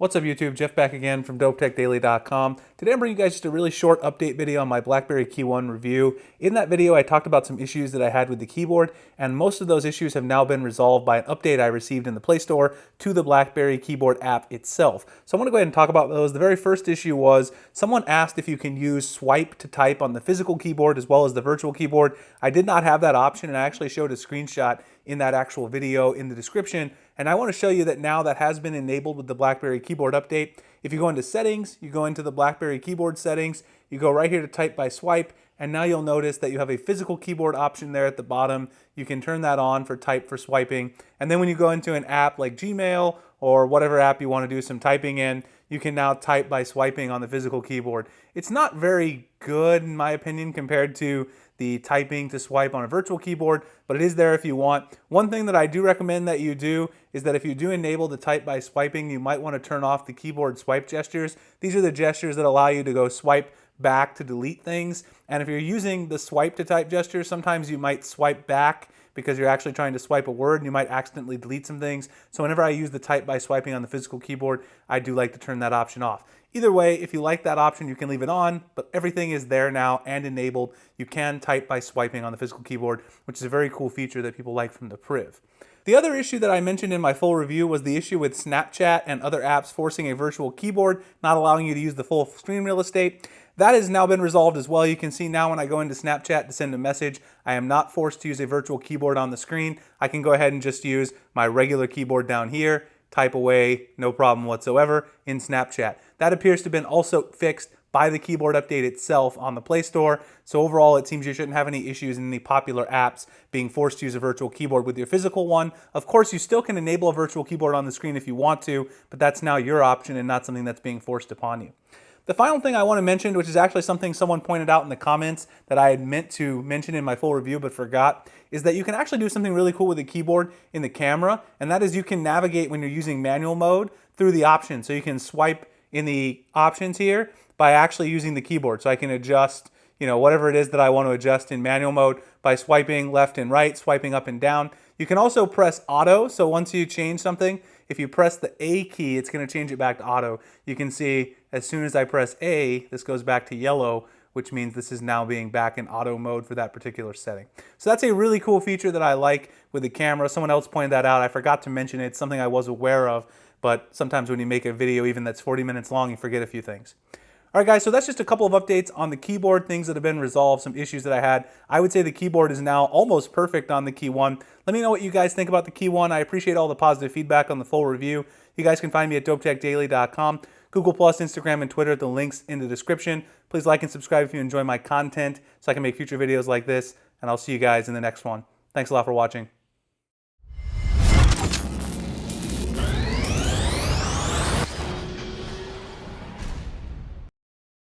What's up YouTube, Jeff back again from DopeTechDaily.com. Today I'm bringing you guys just a really short update video on my Blackberry KEYOne review. In that video I talked about some issues that I had with the keyboard, and most of those issues have now been resolved by an update I received in the Play Store to the Blackberry keyboard app itself. So I want to go ahead and talk about those. The very first issue was someone asked if you can use swipe to type on the physical keyboard as well as the virtual keyboard. I did not have that option, and I actually showed a screenshot in that actual video in the description, and I want to show you that now that has been enabled with the Blackberry keyboard update. If you go into settings, you go into the Blackberry keyboard settings, you go right here to type by swipe, and now you'll notice that you have a physical keyboard option there at the bottom. You can turn that on for type for swiping, and then when you go into an app like Gmail or whatever app you want to do some typing in, you can now type by swiping on the physical keyboard. It's not very good in my opinion compared to the typing to swipe on a virtual keyboard, but it is there if you want. One thing that I do recommend that you do is that if you do enable the type by swiping, you might want to turn off the keyboard swipe gestures. These are the gestures that allow you to go swipe back to delete things. And if you're using the swipe to type gestures, sometimes you might swipe back because you're actually trying to swipe a word and you might accidentally delete some things. So whenever I use the type by swiping on the physical keyboard, I do like to turn that option off. Either way, if you like that option, you can leave it on, but everything is there now and enabled. You can type by swiping on the physical keyboard, which is a very cool feature that people like from the Priv. The other issue that I mentioned in my full review was the issue with Snapchat and other apps forcing a virtual keyboard, not allowing you to use the full screen real estate. That has now been resolved as well. You can see now when I go into Snapchat to send a message, I am not forced to use a virtual keyboard on the screen. I can go ahead and just use my regular keyboard down here, type away, no problem whatsoever in Snapchat. That appears to have been also fixed by the keyboard update itself on the Play Store. So overall, it seems you shouldn't have any issues in any popular apps being forced to use a virtual keyboard with your physical one. Of course, you still can enable a virtual keyboard on the screen if you want to, but that's now your option and not something that's being forced upon you. The final thing I want to mention, which is actually something someone pointed out in the comments that I had meant to mention in my full review but forgot, is that you can actually do something really cool with the keyboard in the camera, and that is you can navigate when you're using manual mode through the options. So you can swipe in the options here by actually using the keyboard. So I can adjust, whatever it is that I want to adjust in manual mode by swiping left and right, swiping up and down. You can also press auto. So once you change something, if you press the A key, it's going to change it back to auto. You can see as soon as I press A, this goes back to yellow, which means this is now being back in auto mode for that particular setting. So that's a really cool feature that I like with the camera. Someone else pointed that out. I forgot to mention it. It's something I was aware of, but sometimes when you make a video even that's 40 minutes long, you forget a few things. All right, guys, so that's just a couple of updates on the keyboard, things that have been resolved, some issues that I had. I would say the keyboard is now almost perfect on the KEYOne. Let me know what you guys think about the KEYOne. I appreciate all the positive feedback on the full review. You guys can find me at DopeTechDaily.com, Google+, Instagram, and Twitter. The links in the description. Please like and subscribe if you enjoy my content so I can make future videos like this, and I'll see you guys in the next one. Thanks a lot for watching.